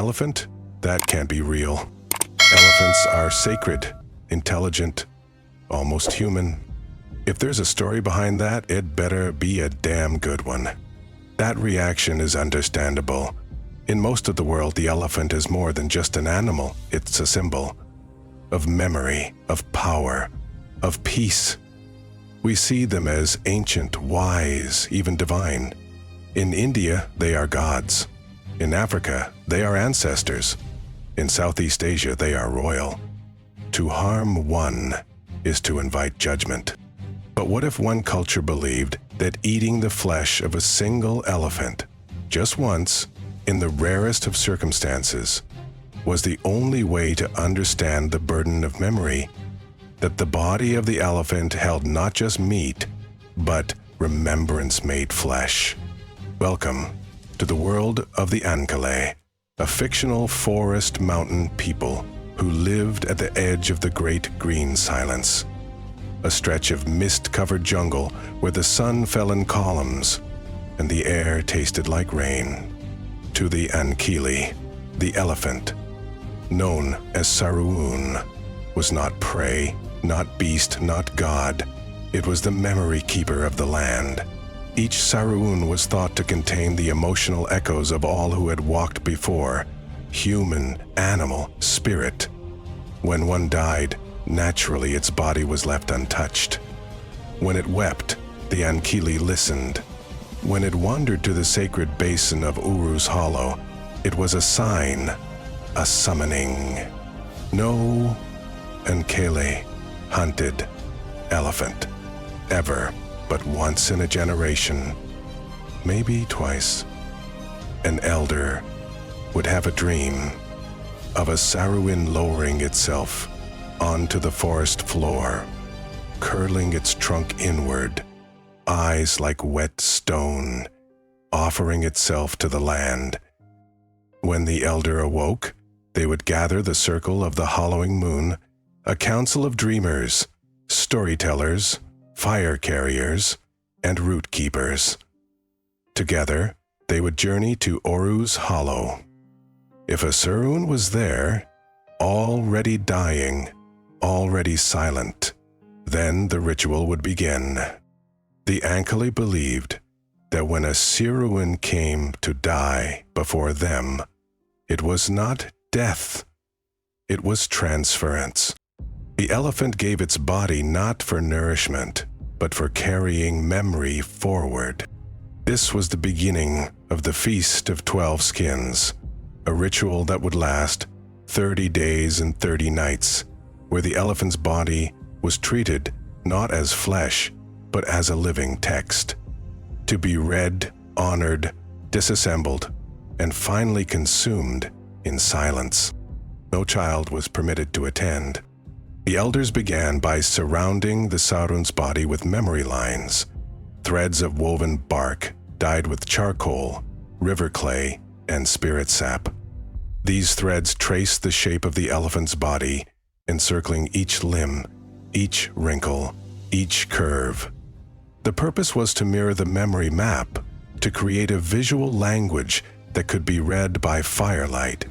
elephant? That can't be real. Elephants are sacred, intelligent, almost human. If there's a story behind that, it better be a damn good one. That reaction is understandable. In most of the world, the elephant is more than just an animal. It's a symbol of memory, of power, of peace. We see them as ancient, wise, even divine. In India, they are gods. In Africa, they are ancestors. In Southeast Asia, they are royal. To harm one is to invite judgment. But what if one culture believed that eating the flesh of a single elephant, just once, in the rarest of circumstances, was the only way to understand the burden of memory, that the body of the elephant held not just meat, but remembrance-made flesh? Welcome to the world of the Ankole, a fictional forest mountain people who lived at the edge of the great green silence, a stretch of mist-covered jungle where the sun fell in columns and the air tasted like rain. To the Ankili, the elephant, known as Saruun, was not prey, not beast, not god. It was the memory keeper of the land. Each Saruun was thought to contain the emotional echoes of all who had walked before, human, animal, spirit. When one died, naturally its body was left untouched. When it wept, the Ankili listened. When it wandered to the sacred basin of Uru's Hollow, it was a sign, a summoning. No Ankele hunted elephant, ever, but once in a generation, maybe twice. An elder would have a dream of a Saruin lowering itself onto the forest floor, curling its trunk inward, eyes like wet stone, offering itself to the land. When the elder awoke, they would gather the circle of the hollowing moon, a council of dreamers, storytellers, fire carriers, and root keepers. Together, they would journey to Uru's Hollow. If a Saruun was there, already dying, already silent, then the ritual would begin. The Ankali believed that when a Saruun came to die before them, it was not death, it was transference. The elephant gave its body not for nourishment, but for carrying memory forward. This was the beginning of the Feast of 12 Skins, a ritual that would last 30 days and 30 nights, where the elephant's body was treated not as flesh, but as a living text, to be read, honored, disassembled, and finally consumed in silence. No child was permitted to attend. The elders began by surrounding the Saruun's body with memory lines, threads of woven bark dyed with charcoal, river clay, and spirit sap. These threads traced the shape of the elephant's body, encircling each limb, each wrinkle, each curve. The purpose was to mirror the memory map, to create a visual language that could be read by firelight.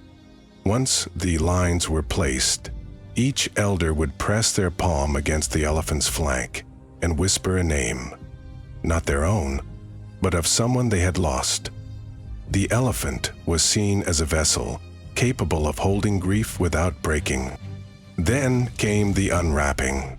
Once the lines were placed, each elder would press their palm against the elephant's flank and whisper a name, not their own, but of someone they had lost. The elephant was seen as a vessel capable of holding grief without breaking. Then came the unwrapping,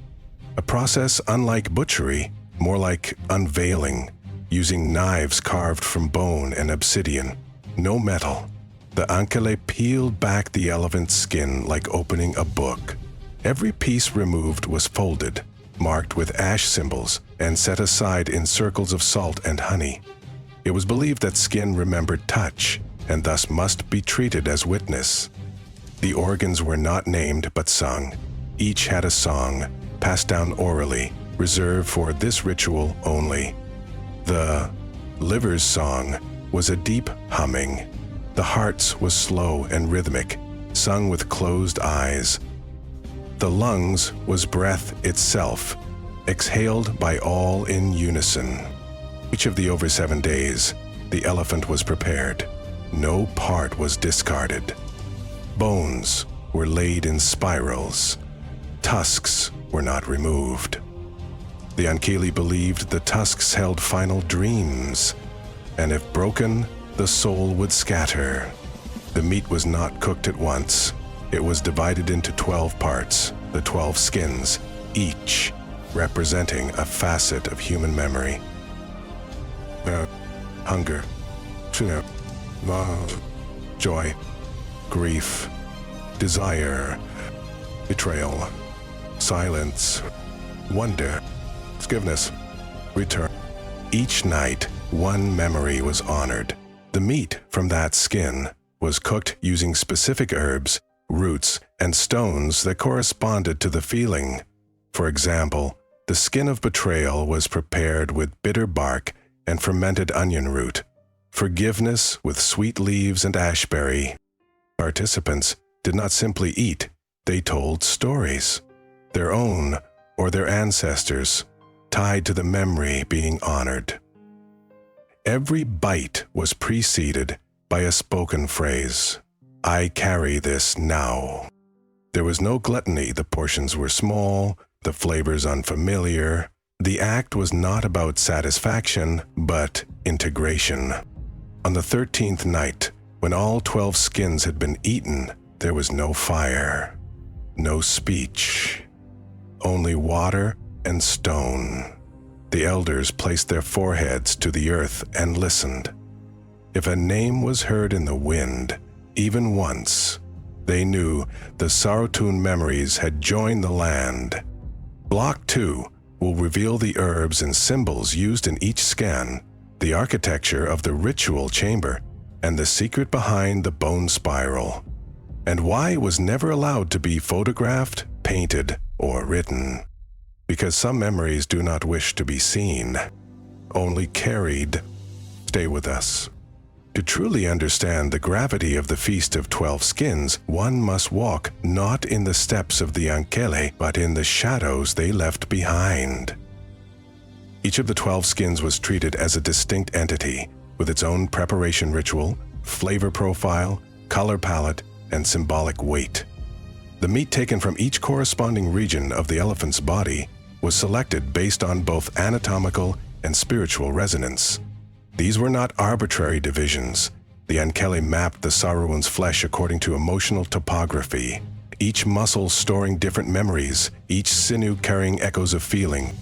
a process unlike butchery, more like unveiling, using knives carved from bone and obsidian, no metal. The Ankele peeled back the elephant's skin like opening a book. Every piece removed was folded, marked with ash symbols, and set aside in circles of salt and honey. It was believed that skin remembered touch, and thus must be treated as witness. The organs were not named but sung. Each had a song, passed down orally, reserved for this ritual only. The liver's song was a deep humming. The heart's was slow and rhythmic, sung with closed eyes. The lungs was breath itself, exhaled by all in unison. Each of the over 7 days, the elephant was prepared. no part was discarded. Bones were laid in spirals. Tusks were not removed. The Ankeli believed the tusks held final dreams, and if broken, the soul would scatter. The meat was not cooked at once. It was divided into 12 parts, the 12 skins, each representing a facet of human memory. Hunger, joy, grief, desire, betrayal, silence, wonder, forgiveness, return. Each night, one memory was honored. The meat from that skin was cooked using specific herbs, roots, and stones that corresponded to the feeling. For example, the skin of betrayal was prepared with bitter bark and fermented onion root. Forgiveness with sweet leaves and ashberry. Participants did not simply eat, they told stories, their own or their ancestors, tied to the memory being honored. Every bite was preceded by a spoken phrase, "I carry this now." There was no gluttony, the portions were small, the flavors unfamiliar. The act was not about satisfaction, but integration. On the 13th night, when all 12 skins had been eaten, there was no fire, no speech, only water and stone. The elders placed their foreheads to the earth and listened. If a name was heard in the wind, even once, they knew the Sarotun memories had joined the land. Block 2 will reveal the herbs and symbols used in each scan, the architecture of the ritual chamber, and the secret behind the bone spiral, and why it was never allowed to be photographed, painted, or written. Because some memories do not wish to be seen, only carried. Stay with us. To truly understand the gravity of the Feast of 12 Skins, one must walk not in the steps of the Ankele, but in the shadows they left behind. Each of the 12 skins was treated as a distinct entity, with its own preparation ritual, flavor profile, color palette, and symbolic weight. The meat taken from each corresponding region of the elephant's body was selected based on both anatomical and spiritual resonance. These were not arbitrary divisions. The Ankele mapped the Saruan's flesh according to emotional topography, each muscle storing different memories, each sinew carrying echoes of feeling.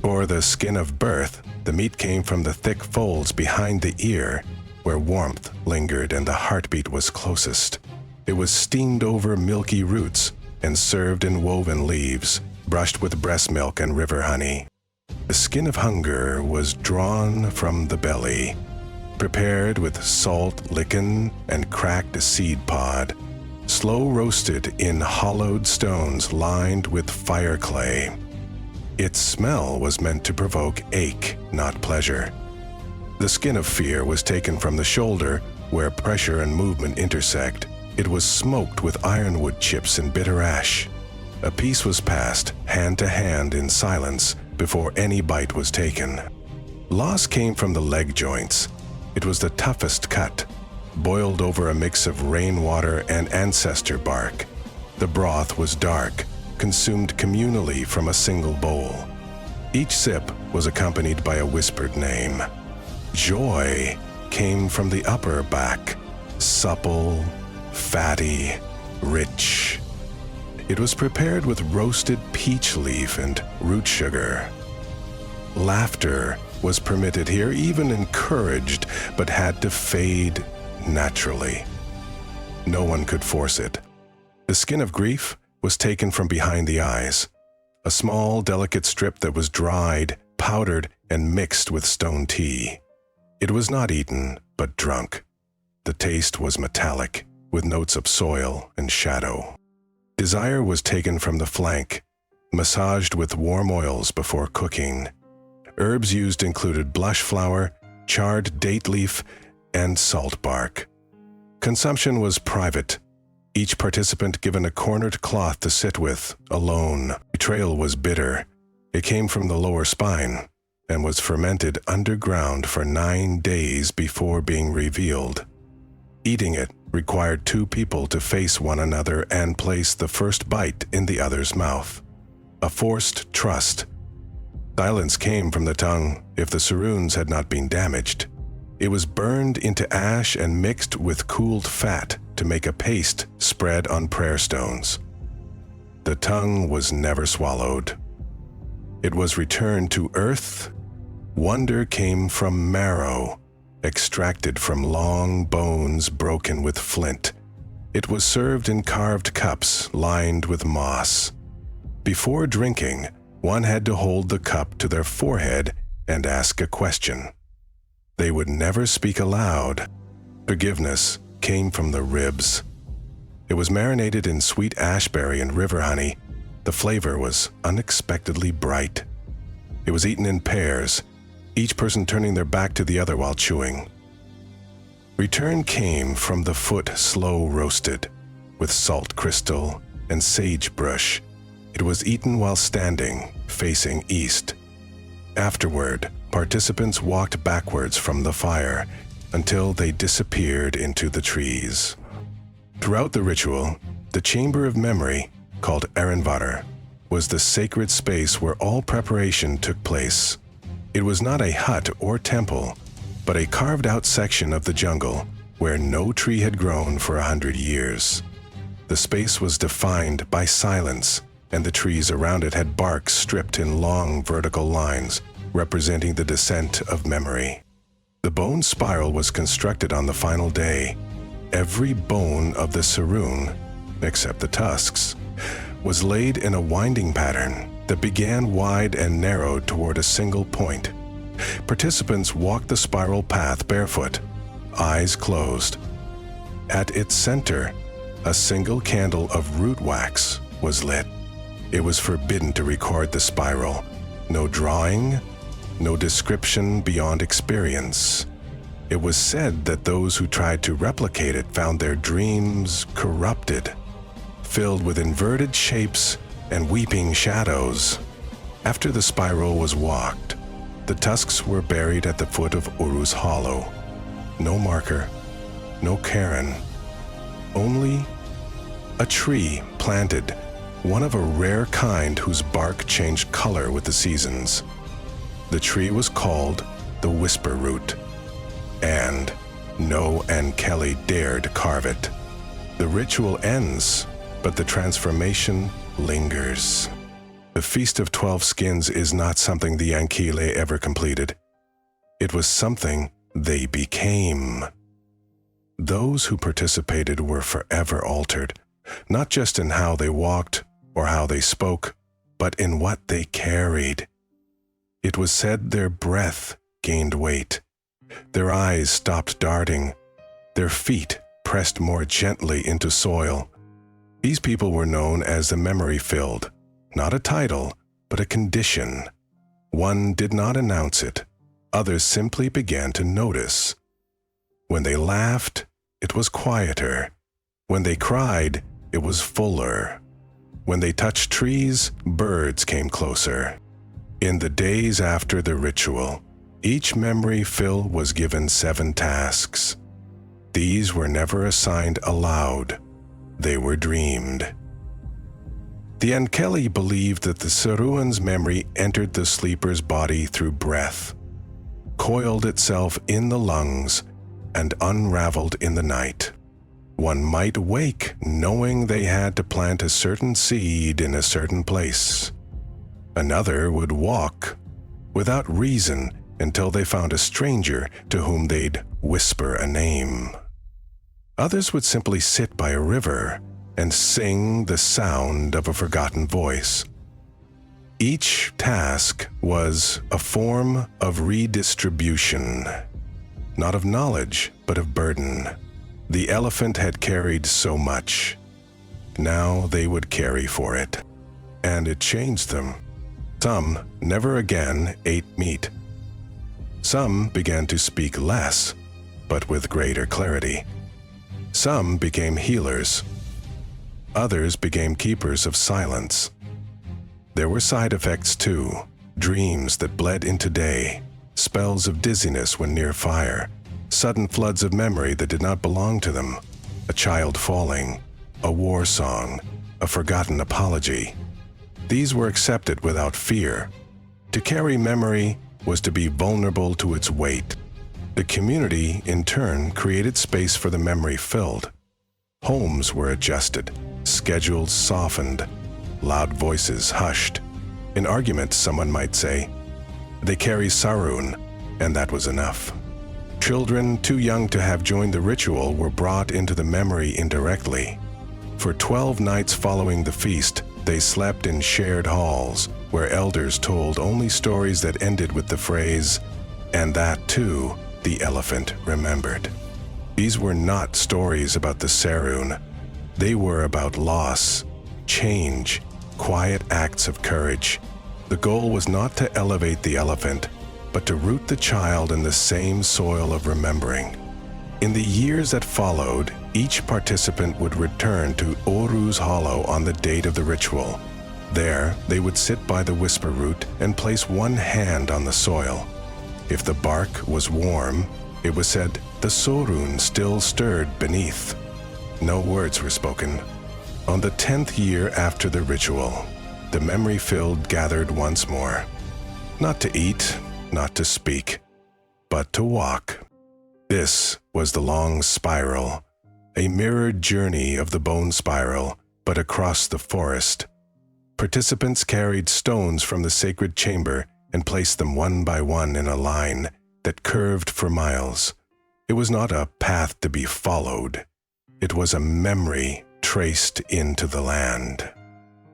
For the skin of birth, the meat came from the thick folds behind the ear, where warmth lingered and the heartbeat was closest. It was steamed over milky roots and served in woven leaves, brushed with breast milk and river honey. The skin of hunger was drawn from the belly, prepared with salt lichen and cracked seed pod, slow roasted in hollowed stones lined with fire clay. Its smell was meant to provoke ache, not pleasure. The skin of fear was taken from the shoulder, where pressure and movement intersect. It was smoked with ironwood chips and bitter ash. A piece was passed hand to hand in silence before any bite was taken. Loss came from the leg joints. It was the toughest cut, boiled over a mix of rainwater and ancestor bark. The broth was dark, consumed communally from a single bowl. Each sip was accompanied by a whispered name. Joy came from the upper back, supple, fatty, rich. It was prepared with roasted peach leaf and root sugar. Laughter was permitted here, even encouraged, but had to fade naturally. No one could force it. The skin of grief was taken from behind the eyes, a small, delicate strip that was dried, powdered, and mixed with stone tea. It was not eaten, but drunk. The taste was metallic, with notes of soil and shadow. Desire was taken from the flank, massaged with warm oils before cooking. Herbs used included blush flower, charred date leaf, and salt bark. Consumption was private, each participant given a cornered cloth to sit with, alone. Betrayal was bitter. It came from the lower spine and was fermented underground for 9 days before being revealed. Eating it required two people to face one another and place the first bite in the other's mouth. A forced trust. Silence came from the tongue if the Saroons had not been damaged. It was burned into ash and mixed with cooled fat to make a paste spread on prayer stones. The tongue was never swallowed. It was returned to earth. Wonder came from marrow, extracted from long bones broken with flint. It was served in carved cups lined with moss. Before drinking, one had to hold the cup to their forehead and ask a question. They would never speak aloud. Forgiveness came from the ribs. It was marinated in sweet ashberry and river honey. The flavor was unexpectedly bright. It was eaten in pairs, each person turning their back to the other while chewing. Return came from the foot slow roasted, with salt crystal and sagebrush. It was eaten while standing, facing east. Afterward, participants walked backwards from the fire until they disappeared into the trees. Throughout the ritual, the Chamber of Memory, called Erenvater, was the sacred space where all preparation took place. It was not a hut or temple, but a carved-out section of the jungle where no tree had grown for 100 years. The space was defined by silence, and the trees around it had bark stripped in long vertical lines, representing the descent of memory. The bone spiral was constructed on the final day. Every bone of the Saroon, except the tusks, was laid in a winding pattern that began wide and narrowed toward a single point. Participants walked the spiral path barefoot, eyes closed. At its center, a single candle of root wax was lit. It was forbidden to record the spiral. No drawing, no description beyond experience. It was said that those who tried to replicate it found their dreams corrupted, filled with inverted shapes and weeping shadows. After the spiral was walked, the tusks were buried at the foot of Uru's Hollow. No marker, no cairn, only a tree planted, one of a rare kind whose bark changed color with the seasons. The tree was called the Whisper Root, and no Ankeli dared carve it. The ritual ends, but the transformation lingers. The Feast of 12 Skins is not something the Ankele ever completed. It was something they became. Those who participated were forever altered, not just in how they walked or how they spoke, but in what they carried. It was said their breath gained weight. Their eyes stopped darting. Their feet pressed more gently into soil. These people were known as the memory-filled, not a title, but a condition. One did not announce it. Others simply began to notice. When they laughed, it was quieter. When they cried, it was fuller. When they touched trees, birds came closer. In the days after the ritual, each memory-fill was given 7 tasks. These were never assigned aloud. They were dreamed. The Ankeli believed that the Saruan's memory entered the sleeper's body through breath, coiled itself in the lungs, and unraveled in the night. One might wake knowing they had to plant a certain seed in a certain place. Another would walk without reason until they found a stranger to whom they'd whisper a name. Others would simply sit by a river and sing the sound of a forgotten voice. Each task was a form of redistribution, not of knowledge, but of burden. The elephant had carried so much. Now they would carry for it. And it changed them. Some never again ate meat. Some began to speak less, but with greater clarity. Some became healers. Others became keepers of silence. There were side effects too, dreams that bled into day, spells of dizziness when near fire, sudden floods of memory that did not belong to them. A child falling, a war song, a forgotten apology. These were accepted without fear. To carry memory was to be vulnerable to its weight. The community, in turn, created space for the memory filled. Homes were adjusted, schedules softened, loud voices hushed. In arguments, someone might say, "They carry Sarun," and that was enough. Children too young to have joined the ritual were brought into the memory indirectly. For 12 nights following the feast, they slept in shared halls, where elders told only stories that ended with the phrase, "And that too, the elephant remembered." These were not stories about the Sarun. They were about loss, change, quiet acts of courage. The goal was not to elevate the elephant, but to root the child in the same soil of remembering. In the years that followed, each participant would return to Oru's Hollow on the date of the ritual. There, they would sit by the whisper root and place one hand on the soil. If the bark was warm, it was said the Sorun still stirred beneath. No words were spoken. On the 10th year after the ritual, the memory-filled gathered once more. Not to eat, not to speak, but to walk. This was the long spiral, a mirrored journey of the bone spiral, but across the forest. Participants carried stones from the sacred chamber and placed them one by one in a line that curved for miles. It was not a path to be followed. It was a memory traced into the land.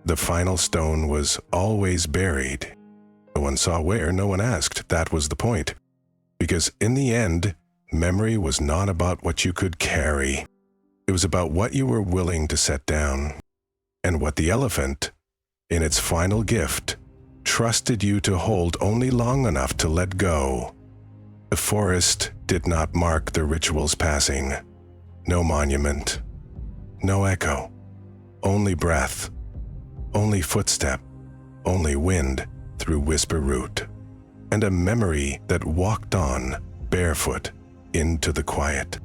The final stone was always buried. No one saw where, no one asked. That was the point. Because in the end, memory was not about what you could carry. It was about what you were willing to set down. And what the elephant, in its final gift, trusted you to hold only long enough to let go. The forest did not mark the ritual's passing. No monument, no echo, only breath, only footstep, only wind through whisper root, and a memory that walked on barefoot into the quiet.